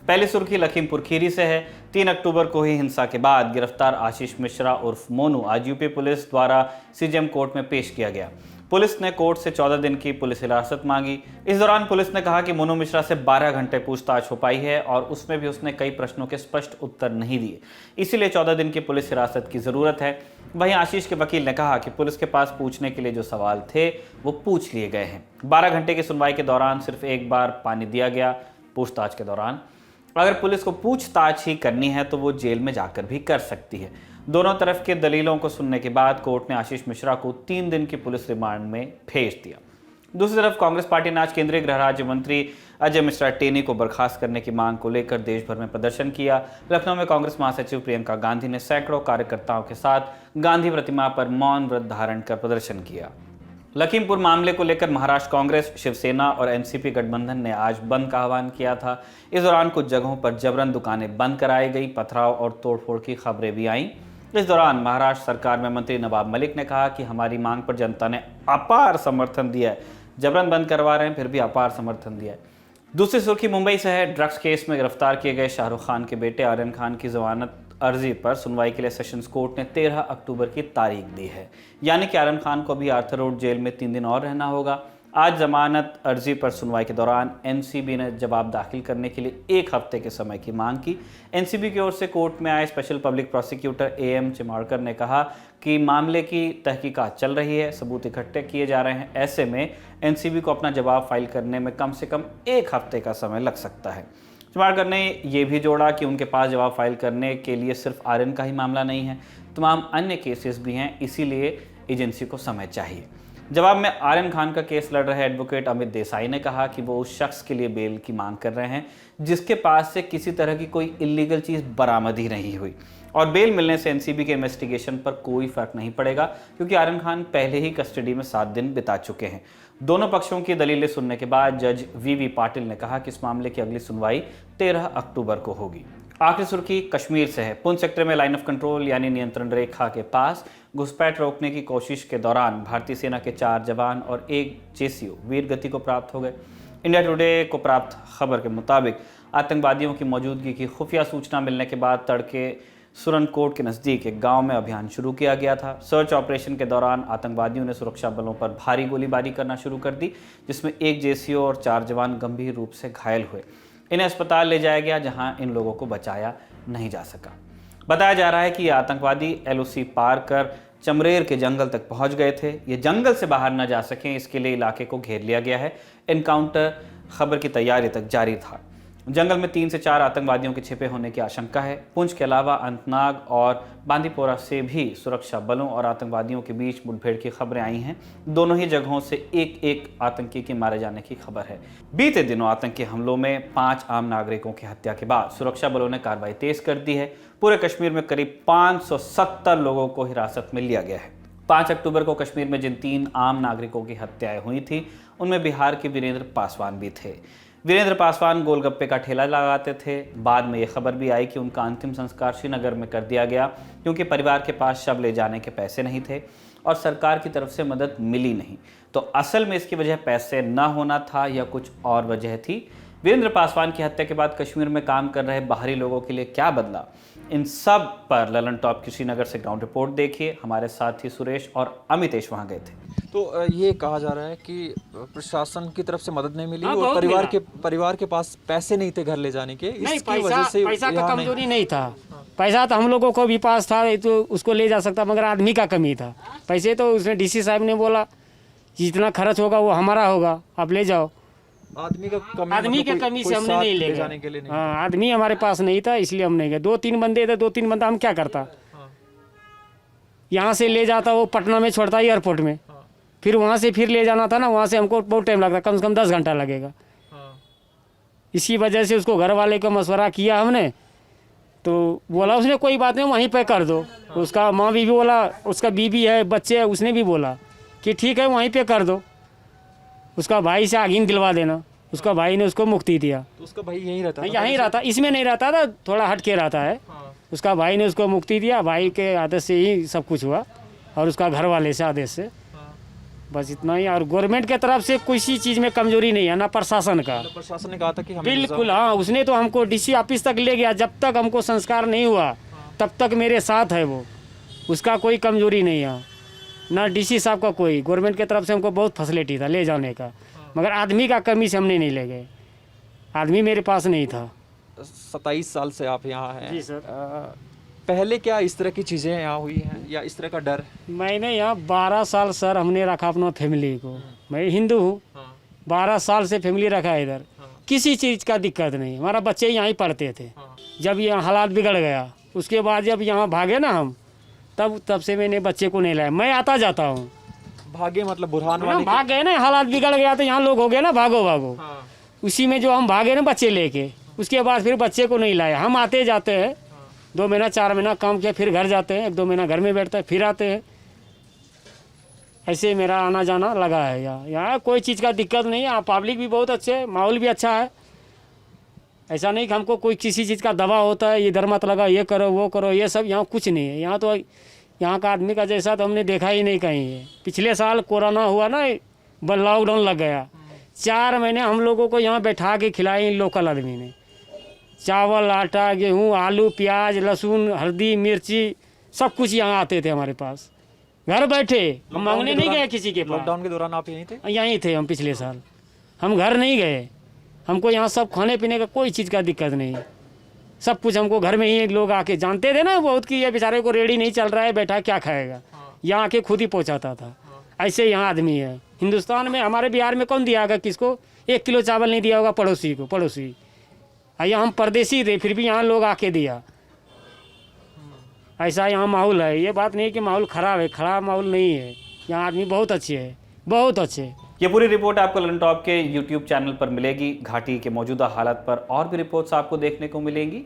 पहली सुर्खी लखीमपुर खीरी से है। 3 अक्टूबर को ही हिंसा के बाद गिरफ्तार आशीष मिश्रा उर्फ मोनू आज यूपी पुलिस द्वारा सीजेएम कोर्ट में पेश किया गया। पुलिस ने कोर्ट से 14 दिन की पुलिस हिरासत मांगी। इस दौरान पुलिस ने कहा कि मोनू मिश्रा से 12 घंटे पूछताछ हो पाई है और उसमें भी उसने कई प्रश्नों के स्पष्ट उत्तर नहीं दिए, इसीलिए 14 दिन की पुलिस हिरासत की जरूरत है। वहीं आशीष के वकील ने कहा कि पुलिस के पास पूछने के लिए जो सवाल थे वो पूछ लिए गए हैं। 12 घंटे की सुनवाई के दौरान सिर्फ एक बार पानी दिया गया। पूछताछ के दौरान अगर पुलिस को पूछताछ ही करनी है तो वो जेल में जाकर भी कर सकती है। दोनों तरफ के दलीलों को सुनने के बाद कोर्ट ने आशीष मिश्रा को 3 दिन की पुलिस रिमांड में भेज दिया। दूसरी तरफ कांग्रेस पार्टी ने आज केंद्रीय गृह राज्य मंत्री अजय मिश्रा टेनी को बर्खास्त करने की मांग को लेकर देश भर में प्रदर्शन किया। लखनऊ में कांग्रेस महासचिव प्रियंका गांधी ने सैकड़ों कार्यकर्ताओं के साथ गांधी प्रतिमा पर मौन व्रत धारण कर प्रदर्शन किया। लखीमपुर मामले को लेकर महाराष्ट्र कांग्रेस, शिवसेना और एनसीपी गठबंधन ने आज बंद का आह्वान किया था। इस दौरान कुछ जगहों पर जबरन दुकानें बंद कराई गई, पथराव और तोड़फोड़ की खबरें भी आईं। इस दौरान महाराष्ट्र सरकार में मंत्री नवाब मलिक ने कहा कि हमारी मांग पर जनता ने अपार समर्थन दिया है, जबरन बंद करवा रहे हैं फिर भी अपार समर्थन दिया है। दूसरी सुर्खी मुंबई से है। ड्रग्स केस में गिरफ्तार किए गए शाहरुख खान के बेटे आर्यन खान की जमानत अर्जी पर सुनवाई के लिए सेशंस कोर्ट ने 13 अक्टूबर की तारीख दी है, यानी कि आर्यन खान को भी आर्थर रोड जेल में 3 दिन और रहना होगा। आज जमानत अर्जी पर सुनवाई के दौरान एनसीबी ने जवाब दाखिल करने के लिए 1 हफ्ते के समय की मांग की। एनसीबी की ओर से कोर्ट में आए स्पेशल पब्लिक प्रोसिक्यूटर एएम चिमाड़कर ने कहा कि मामले की तहकीकात चल रही है, सबूत इकट्ठे किए जा रहे हैं, ऐसे में एनसीबी को अपना जवाब फाइल करने में कम से कम 1 हफ्ते का समय लग सकता है। चिमाड़कर ने यह भी जोड़ा कि उनके पास जवाब फाइल करने के लिए सिर्फ आर्यन का ही मामला नहीं है, तमाम अन्य केसेस भी हैं, इसीलिए एजेंसी को समय चाहिए। जवाब में आर्यन खान का केस लड़ रहे एडवोकेट अमित देसाई ने कहा कि वो उस शख्स के लिए बेल की मांग कर रहे हैं जिसके पास से किसी तरह की कोई इलीगल चीज़ बरामद ही नहीं हुई, और बेल मिलने से एनसीबी के इन्वेस्टिगेशन पर कोई फर्क नहीं पड़ेगा क्योंकि आर्यन खान पहले ही कस्टडी में 7 दिन बिता चुके हैं। दोनों पक्षों की दलीलें सुनने के बाद जज वीवी पाटिल ने कहा कि इस मामले की अगली सुनवाई 13 अक्टूबर को होगी। आखिरी सुर्खी कश्मीर से है। पुंछ सेक्टर में लाइन ऑफ कंट्रोल यानी नियंत्रण रेखा के पास घुसपैठ रोकने की कोशिश के दौरान भारतीय सेना के 4 जवान और 1 जेसीओ वीर गति को प्राप्त हो गए। इंडिया टुडे को प्राप्त खबर के मुताबिक आतंकवादियों की मौजूदगी की खुफिया सूचना मिलने के बाद तड़के सुरनकोट के नज़दीक एक गांव में अभियान शुरू किया गया था। सर्च ऑपरेशन के दौरान आतंकवादियों ने सुरक्षा बलों पर भारी गोलीबारी करना शुरू कर दी, जिसमें 1 जेसीओ और 4 जवान गंभीर रूप से घायल हुए। इन्हें अस्पताल ले जाया गया जहां इन लोगों को बचाया नहीं जा सका। बताया जा रहा है कि ये आतंकवादी एलओसी पार कर चमरेर के जंगल तक पहुंच गए थे। ये जंगल से बाहर न जा सकें इसके लिए इलाके को घेर लिया गया है। एनकाउंटर खबर की तैयारी तक जारी था। जंगल में 3 से 4 आतंकवादियों के छिपे होने की आशंका है। पुंछ के अलावा अनंतनाग और बांदीपोरा से भी सुरक्षा बलों और आतंकवादियों के बीच मुठभेड़ की खबरें आई हैं। दोनों ही जगहों से एक आतंकी के मारे जाने की खबर है। बीते दिनों आतंकी हमलों में 5 आम नागरिकों की हत्या के बाद सुरक्षा बलों ने कार्रवाई तेज कर दी है। पूरे कश्मीर में करीब 570 लोगों को हिरासत में लिया गया है। 5 अक्टूबर को कश्मीर में जिन 3 आम नागरिकों की हत्याएं हुई थी उनमें बिहार के वीरेंद्र पासवान भी थे। वीरेंद्र पासवान गोलगप्पे का ठेला लगाते थे। बाद में यह खबर भी आई कि उनका अंतिम संस्कार श्रीनगर में कर दिया गया क्योंकि परिवार के पास शव ले जाने के पैसे नहीं थे और सरकार की तरफ से मदद मिली नहीं। तो असल में इसकी वजह पैसे न होना था या कुछ और वजह थी। वीरेंद्र पासवान की हत्या के बाद कश्मीर में काम कर रहे बाहरी लोगों के लिए क्या बदला, इन सब पर ललन टॉप की श्रीनगर से ग्राउंड रिपोर्ट देखिए। हमारे साथी सुरेश और अमितेश वहां गए थे। तो ये कहा जा रहा है कि प्रशासन की तरफ से मदद नहीं मिली और परिवार के पास पैसे नहीं थे घर ले जाने के, इसकी वजह से पैसा का कमजोरी नहीं था। पैसा तो हम लोगों को भी पास था तो उसको ले जा सकता, मगर आदमी का कमी था। पैसे तो उसने डीसी साहब ने बोला जितना खर्च होगा वो हमारा होगा, आप ले जाओ। आदमी के कमी से हमने नहीं ले जाने के लिए। हाँ, आदमी हमारे पास नहीं था इसलिए हम नहीं गए। 2-3 बंदे थे, 2-3 बंदा हम क्या करता, यहाँ से ले जाता वो पटना में छोड़ता एयरपोर्ट में, फिर वहाँ से फिर ले जाना था ना, वहाँ से हमको बहुत टाइम लगता, कम से कम 10 घंटा लगेगा। इसी वजह से उसको घर वाले को मशवरा किया हमने, तो बोला उसने कोई बात नहीं वहीं पे कर दो। उसका माँ भी बोला, उसका बीबी है, बच्चे है, उसने भी बोला कि ठीक है वहीं पे कर दो, उसका भाई से आगीन दिलवा देना। उसका भाई ने उसको मुक्ति दिया। तो उसका भाई यहीं रहता था? यहीं रहता, इसमें नहीं रहता था, थोड़ा हट के रहता है। उसका भाई ने उसको मुक्ति दिया, भाई के आदेश से ही सब कुछ हुआ और उसका घर वाले से आदेश से। बस इतना ही। और गवर्नमेंट के तरफ से किसी चीज़ में कमजोरी नहीं है, ना प्रशासन का। प्रशासन ने कहा था कि हमें बिल्कुल हाँ, उसने तो हमको डीसी ऑफिस तक ले गया, जब तक हमको संस्कार नहीं हुआ तब तक मेरे साथ है वो, उसका कोई कमजोरी नहीं है, ना डीसी साहब का कोई। गवर्नमेंट की तरफ से हमको बहुत फैसिलिटी था ले जाने का, मगर आदमी का कमी से हमने नहीं ले गए, आदमी मेरे पास नहीं था। 27 साल से आप यहाँ हैं। जी सर। पहले क्या इस तरह की चीज़ें यहाँ हुई हैं या इस तरह का डर? मैंने यहाँ 12 साल सर हमने रखा अपना फैमिली को, मैं हिंदू हूँ, 12 साल से फैमिली रखा है इधर, किसी चीज़ का दिक्कत नहीं। हमारा बच्चे यहाँ ही पढ़ते थे, जब यहाँ हालात बिगड़ गया उसके बाद जब यहाँ भागे ना हम, तब से मैंने बच्चे को नहीं लाया। मैं आता जाता हूँ। भागे मतलब बुरहान वाले भाग गए ना, हालात बिगड़ गया तो यहाँ लोग हो गए ना भागो भागो, उसी में जो हम भागे ना बच्चे लेके, उसके बाद फिर बच्चे को नहीं लाया। हम आते जाते हैं, 2 महीना 4 महीना काम किया, फिर घर जाते हैं, 1-2 महीना घर में बैठते हैं, फिर आते हैं। ऐसे मेरा आना जाना लगा है यहाँ कोई चीज़ का दिक्कत नहीं है। पब्लिक भी बहुत अच्छे है, माहौल भी अच्छा है। ऐसा नहीं कि हमको कोई किसी चीज़ का दबाव होता है, इधर मत लगा, ये करो वो करो, ये सब यहाँ कुछ नहीं है। यहाँ तो यहाँ का आदमी का जैसा तो हमने देखा ही नहीं कहीं है। पिछले साल कोरोना हुआ ना, लॉकडाउन लग गया, 4 महीने हम लोगों को यहाँ बैठा के खिलाए लोकल आदमी ने, चावल आटा गेहूँ आलू प्याज लहसुन हल्दी मिर्ची सब कुछ यहाँ आते थे हमारे पास, घर बैठे। हम मांगने नहीं गए किसी के पास। लॉकडाउन के दौरान आप यहीं थे? यहीं थे हम पिछले साल, हम घर नहीं गए। हमको यहाँ सब खाने पीने का कोई चीज़ का दिक्कत नहीं, सब कुछ हमको घर में ही लोग आके जानते थे ना बहुत कि ये बेचारे को रेडी नहीं चल रहा है, बैठा क्या खाएगा, यहाँ आके खुद ही पहुँचाता था। ऐसे यहाँ आदमी है हिंदुस्तान में। हमारे बिहार में कौन दिया होगा किसको 1 किलो चावल नहीं दिया होगा पड़ोसी को, पड़ोसी। यहाँ हम परदेसी थे फिर भी यहाँ लोग आके दिया। ऐसा यहाँ माहौल है, ये बात नहीं कि माहौल ख़राब है, ख़राब माहौल नहीं है। यहाँ आदमी बहुत अच्छे है, बहुत अच्छे। ये पूरी रिपोर्ट आपको ललन टॉप के YouTube चैनल पर मिलेगी। घाटी के मौजूदा हालात पर और भी रिपोर्ट्स आपको देखने को मिलेंगी।